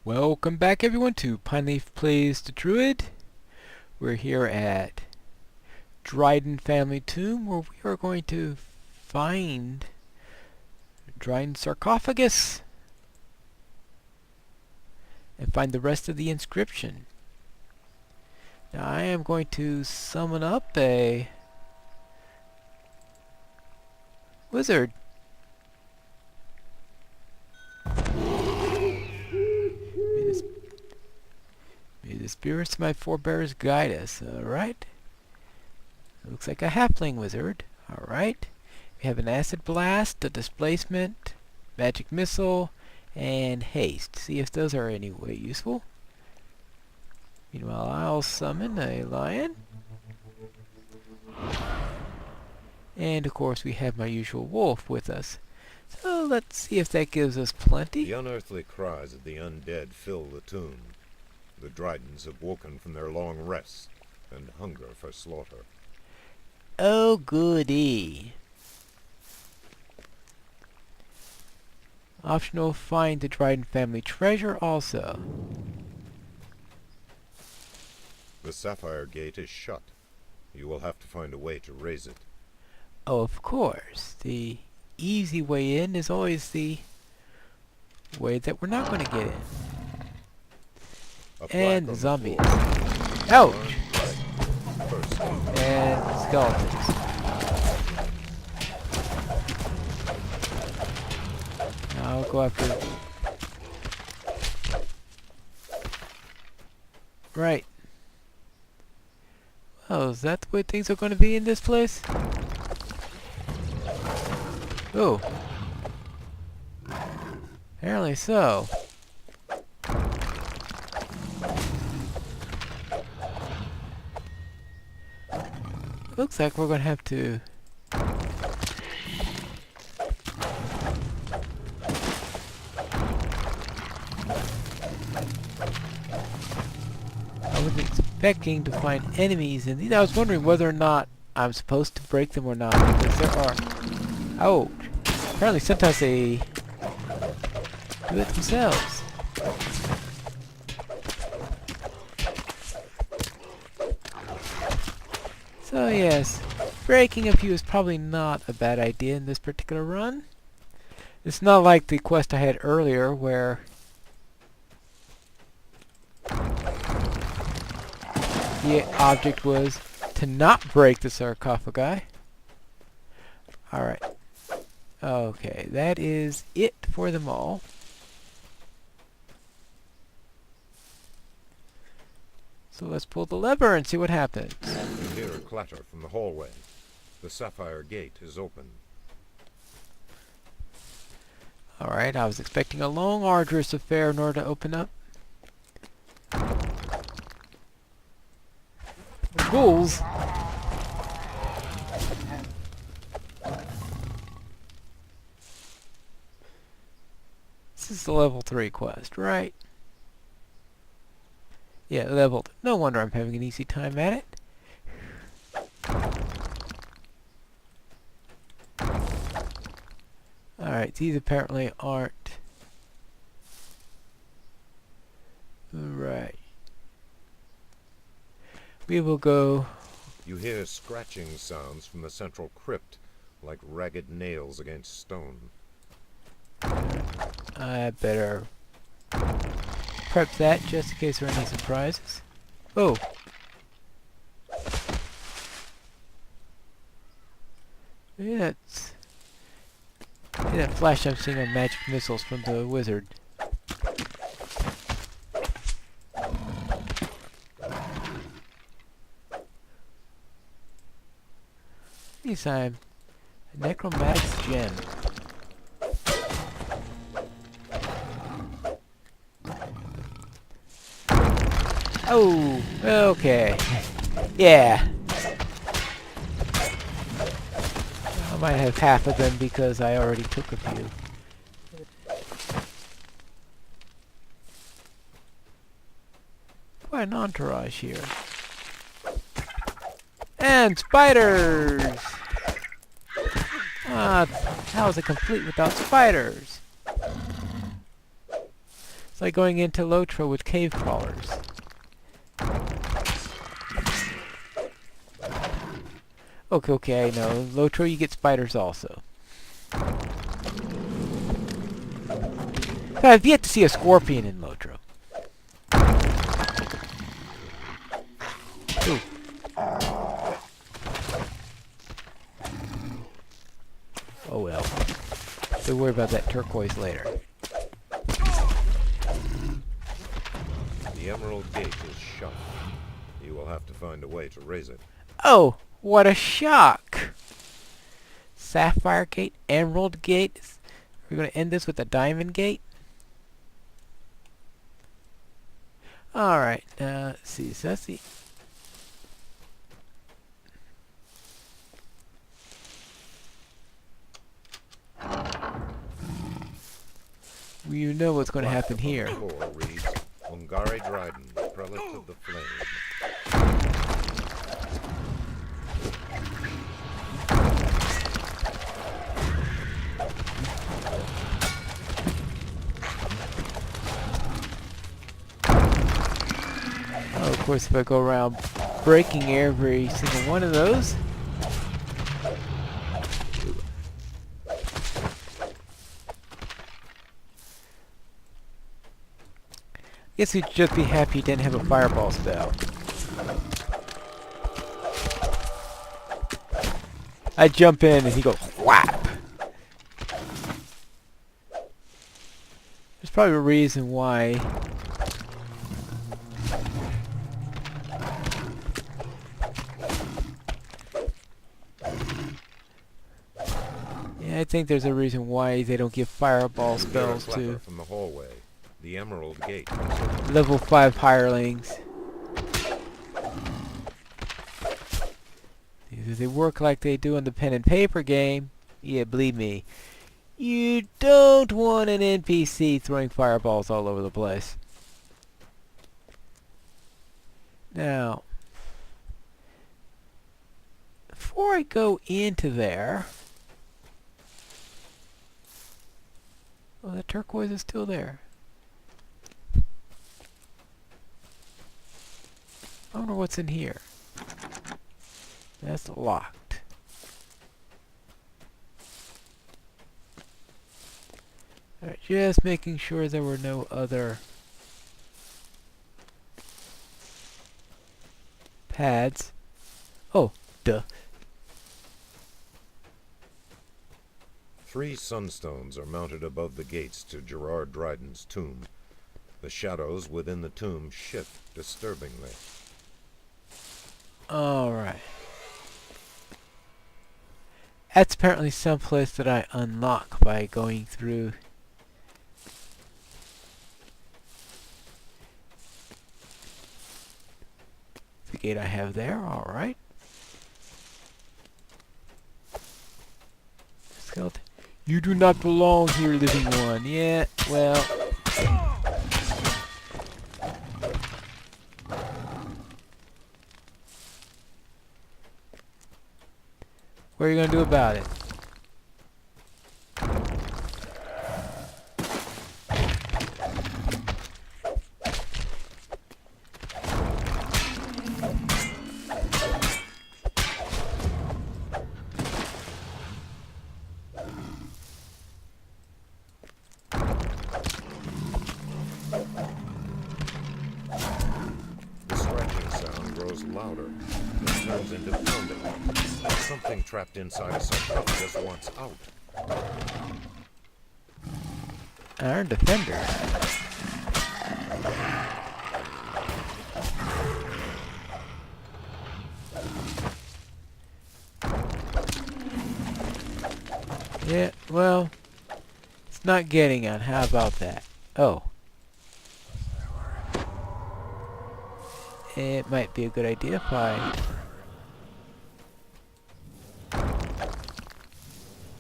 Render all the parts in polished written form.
Welcome back everyone to Pineleaf Plays the Druid. We're here at Dryden family tomb where we are going to find Dryden's sarcophagus and find the rest of the inscription. Now I am going to summon up a wizard. May the spirits of my forebears guide us. Alright. Looks like a halfling wizard. Alright. We have an acid blast, a displacement, magic missile, and haste. See if those are any way useful. Meanwhile, I'll summon a lion. And of course we have my usual wolf with us. So let's see if that gives us plenty. The unearthly cries of the undead fill the tomb. The Drydens have woken from their long rest and hunger for slaughter. Oh goody. Optional, find the Dryden family treasure also. The Sapphire Gate is shut. You will have to find a way to raise it. Oh, of course. The easy way in is always the way that we're not going to get in. And zombies. Ouch! And skeletons. I'll go after... Right. Well, is that the way things are going to be in this place? Oh. Apparently so. Looks like we're going to have to... I was expecting to find enemies in these. I was wondering whether or not I'm supposed to break them or not, because there are... Ouch. Apparently sometimes they do it themselves. So yes, breaking a few is probably not a bad idea in this particular run. It's not like the quest I had earlier where the object was to not break the sarcophagi. Alright. Okay, that is it for them all. So let's pull the lever and see what happens. You hear a clatter from the hallway. The Sapphire Gate is open. Alright, I was expecting a long, arduous affair in order to open up. Ghouls! This is the level 3 quest, right? Yeah, leveled. No wonder I'm having an easy time at it. Alright, these apparently aren't... Right. We will go... You hear scratching sounds from the central crypt, like ragged nails against stone. I better prep that just in case there are any surprises. Oh! Maybe that flash I'm seeing on magic missiles from the wizard. This time, a necromantic's gem. Oh, okay. Yeah. I might have half of them because I already took a few. Quite an entourage here. And spiders! How is it complete without spiders? It's like going into Lotro with cave crawlers. Okay, I know. Lotro, you get spiders also. I've yet to see a scorpion in Lotro. Ooh. Oh well. Don't worry about that turquoise later. The Emerald Gate is shut. You will have to find a way to raise it. Oh, what a shock! Sapphire Gate, Emerald Gate. We're going to end this with a Diamond Gate. Alright, let's see. So let's see. You know what's going to happen here. The floor reads, Dryden, Prelate of the Flame. Oh, of course, if I go around breaking every single one of those. Guess he'd just be happy he didn't have a fireball spell. I jump in and he goes whap. There's probably a reason why. Yeah, I think there's a reason why they don't give fireball spells to from the hallway. The Emerald Gate. level 5 hirelings. If they work like they do in the pen and paper game, yeah, believe me, you don't want an NPC throwing fireballs all over the place. Now, before I go into there, oh, the turquoise is still there. I wonder what's in here. That's locked. Alright, just making sure there were no other pads. Oh, duh. 3 sunstones are mounted above the gates to Gerard Dryden's tomb. The shadows within the tomb shift disturbingly. Alright. That's apparently someplace that I unlock by going through. The gate I have there, alright. Skeleton. You do not belong here, living one. Yeah, well. What are you going to do about it? The scratching sound grows louder and turns into pounding. Something trapped inside a sarcophagus wants out. Iron Defender. Yeah, well, it's not getting on. How about that? Oh. It might be a good idea if I...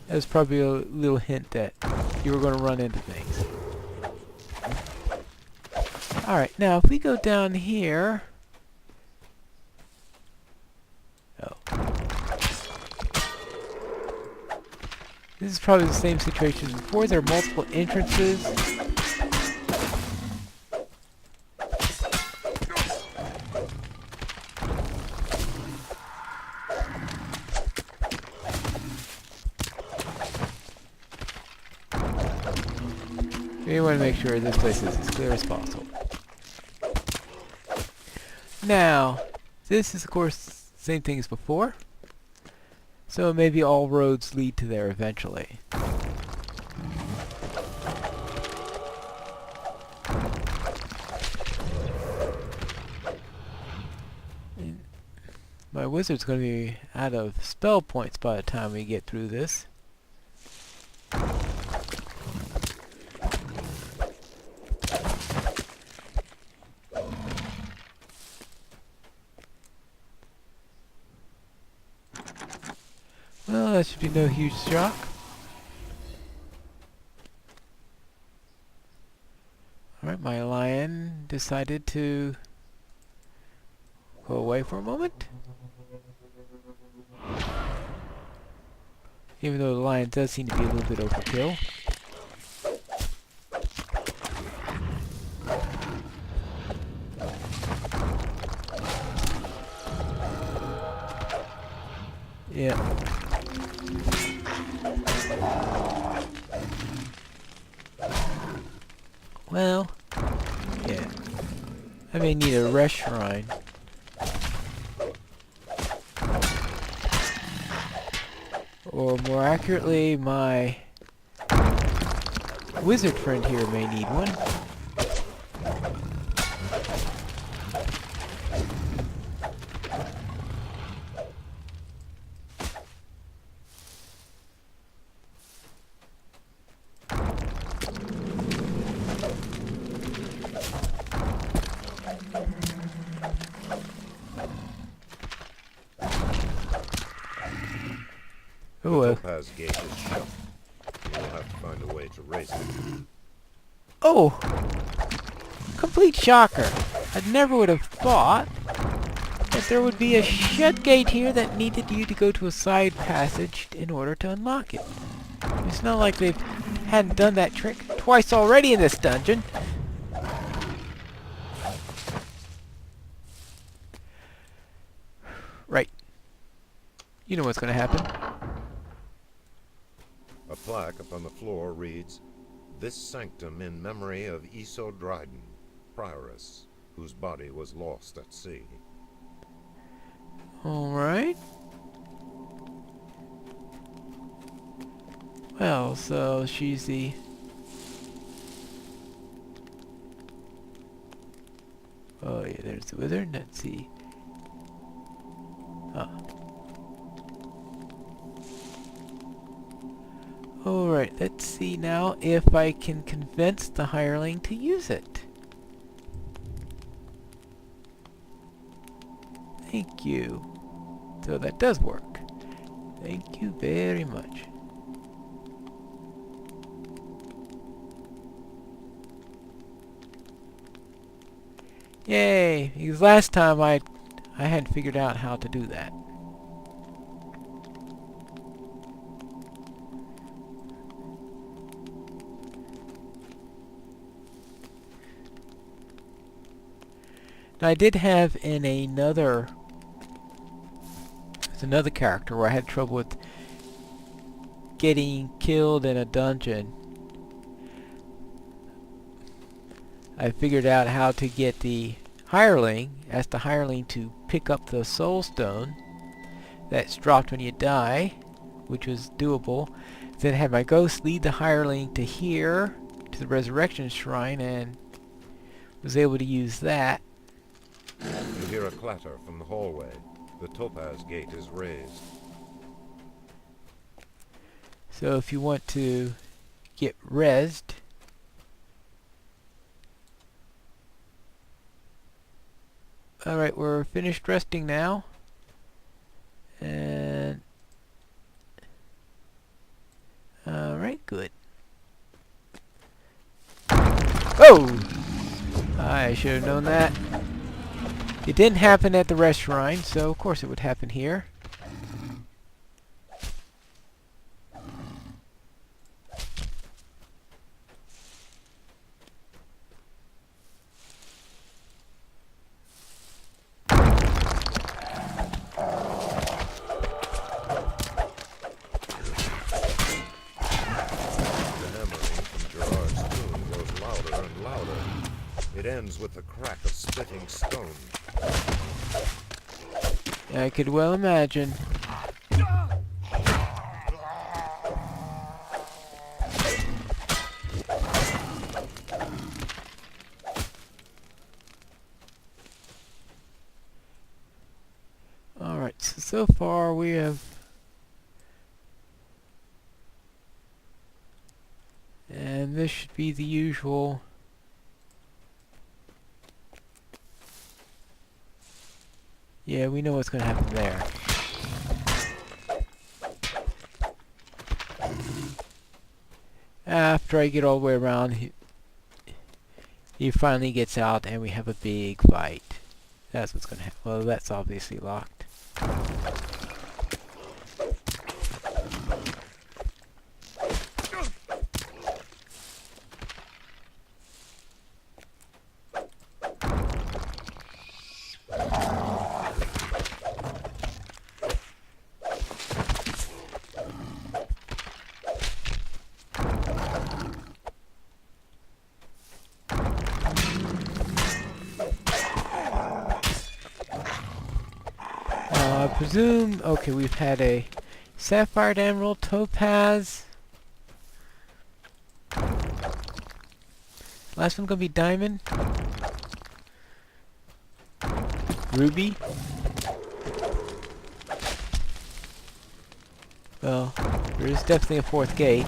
That was probably a little hint that you were going to run into things. Alright, now if we go down here... Oh. This is probably the same situation as before. There are multiple entrances. We want to make sure this place is as clear as possible. Now, this is of course the same thing as before. So maybe all roads lead to there eventually. My wizard's going to be out of spell points by the time we get through this. Well, that should be no huge shock. Alright, my lion decided to go away for a moment. Even though the lion does seem to be a little bit overkill. Yeah. Well, yeah. I may need a rest shrine. Or more accurately, my wizard friend here may need one. The topaz gate is shut. You'll have to find a way to raise it. Oh! Complete shocker. I never would have thought that there would be a shut gate here that needed you to go to a side passage in order to unlock it. It's not like they hadn't done that trick twice already in this dungeon. Right. You know what's going to happen. A plaque upon the floor reads, "This sanctum in memory of Dryden, prioress, whose body was lost at sea." Alright. Well, so she's the... Oh yeah, there's the wizard. Let's see. Ah. Alright, let's see now if I can convince the hireling to use it. Thank you. So that does work. Thank you very much. Yay! Because last time I hadn't figured out how to do that. Now I did have in another character where I had trouble with getting killed in a dungeon. I figured out how to get the hireling, ask the hireling to pick up the soul stone that's dropped when you die, which was doable. Then had my ghost lead the hireling to here, to the resurrection shrine, and was able to use that. You hear a clatter from the hallway. The topaz gate is raised. So if you want to get rezzed, alright, we're finished resting now. And alright, good. Oh! I should have known that. It didn't happen at the rest shrine, so of course it would happen here. The hammering from Gerard's tomb goes and louder. It ends with the crack of splitting stone. I could well imagine. Alright, so far we have... And this should be the usual... Yeah, we know what's going to happen there. After I get all the way around, he finally gets out and we have a big fight. That's what's going to happen. Well, that's obviously locked. I presume, okay, we've had a sapphire, emerald, topaz. Last one gonna be diamond. Ruby. Well, there is definitely a fourth gate.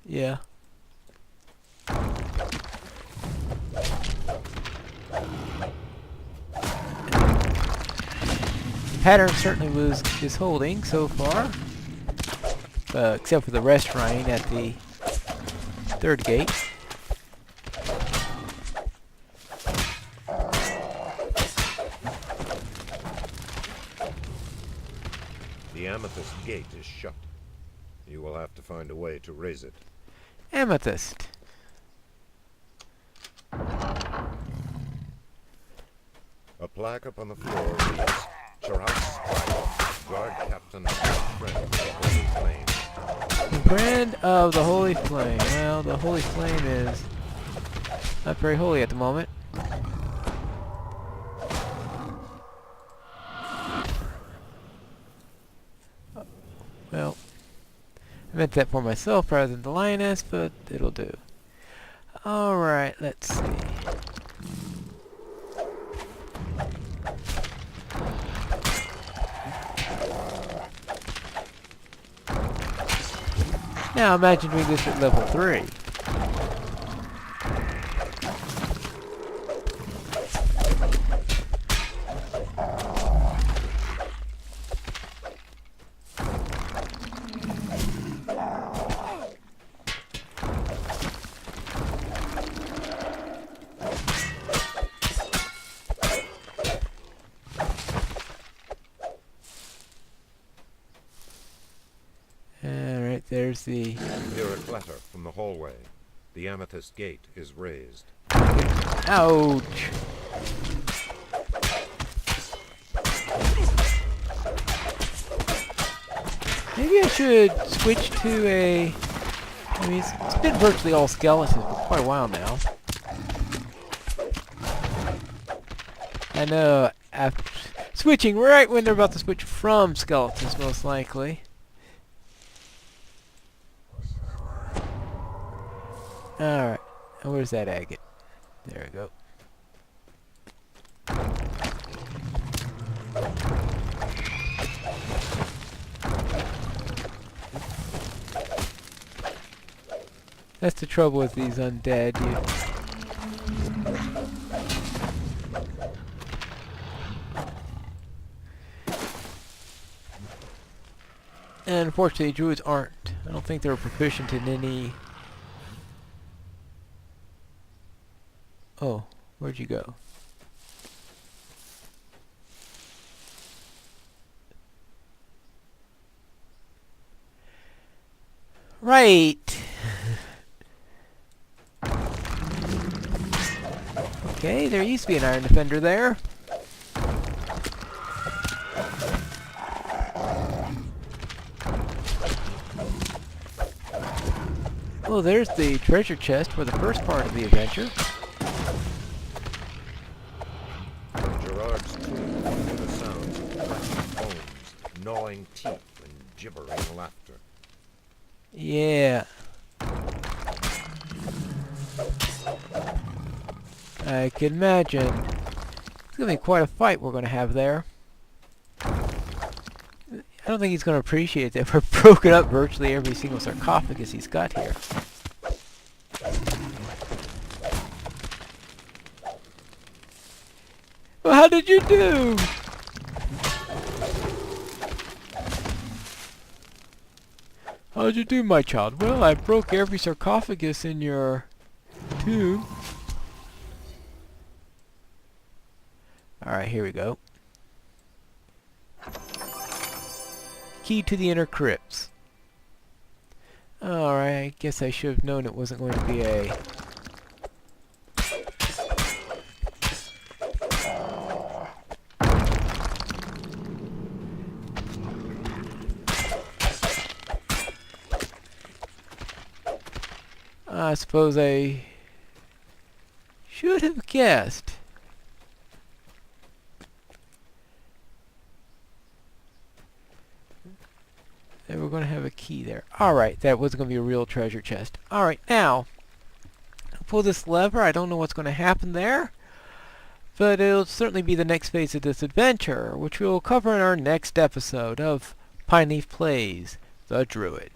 Yeah. The pattern certainly is holding so far, except for the rest running at the third gate. The amethyst gate is shut. You will have to find a way to raise it. Amethyst. A plaque upon the floor reads, Gerard, guard captain and friend of the Holy Flame. Friend of the Holy Flame. Well, the Holy Flame is not very holy at the moment. Well, I meant that for myself rather than the lioness, but it'll do. Alright, let's see. Now imagine doing this at level 3. Alright, there's the... Hear a clatter from the hallway. The amethyst gate is raised. Ouch! Maybe I should switch to a... I mean, it's been virtually all skeletons for quite a while now. I know, after switching right when they're about to switch from skeletons, most likely. Alright, where's that agate? There we go. That's the trouble with these undead. And unfortunately, druids aren't. I don't think they're proficient in any... Oh, where'd you go? Right! Okay, there used to be an iron defender there. Well, there's the treasure chest for the first part of the adventure. Gerard's tomb with the sounds of clashing bones, gnawing teeth, and gibbering laughter. Yeah. I can imagine. It's going to be quite a fight we're going to have there. I don't think he's going to appreciate that we've broken up virtually every single sarcophagus he's got here. Well, how did you do? How'd you do, my child? Well, I broke every sarcophagus in your tomb. Alright, here we go. Key to the inner crypts. Alright, I guess I should have known it wasn't going to be a... I suppose I should have guessed. That we're going to have a key there. Alright, that wasn't going to be a real treasure chest. Alright, now, I'll pull this lever. I don't know what's going to happen there, but it'll certainly be the next phase of this adventure, which we will cover in our next episode of Pineleaf Plays the Druid.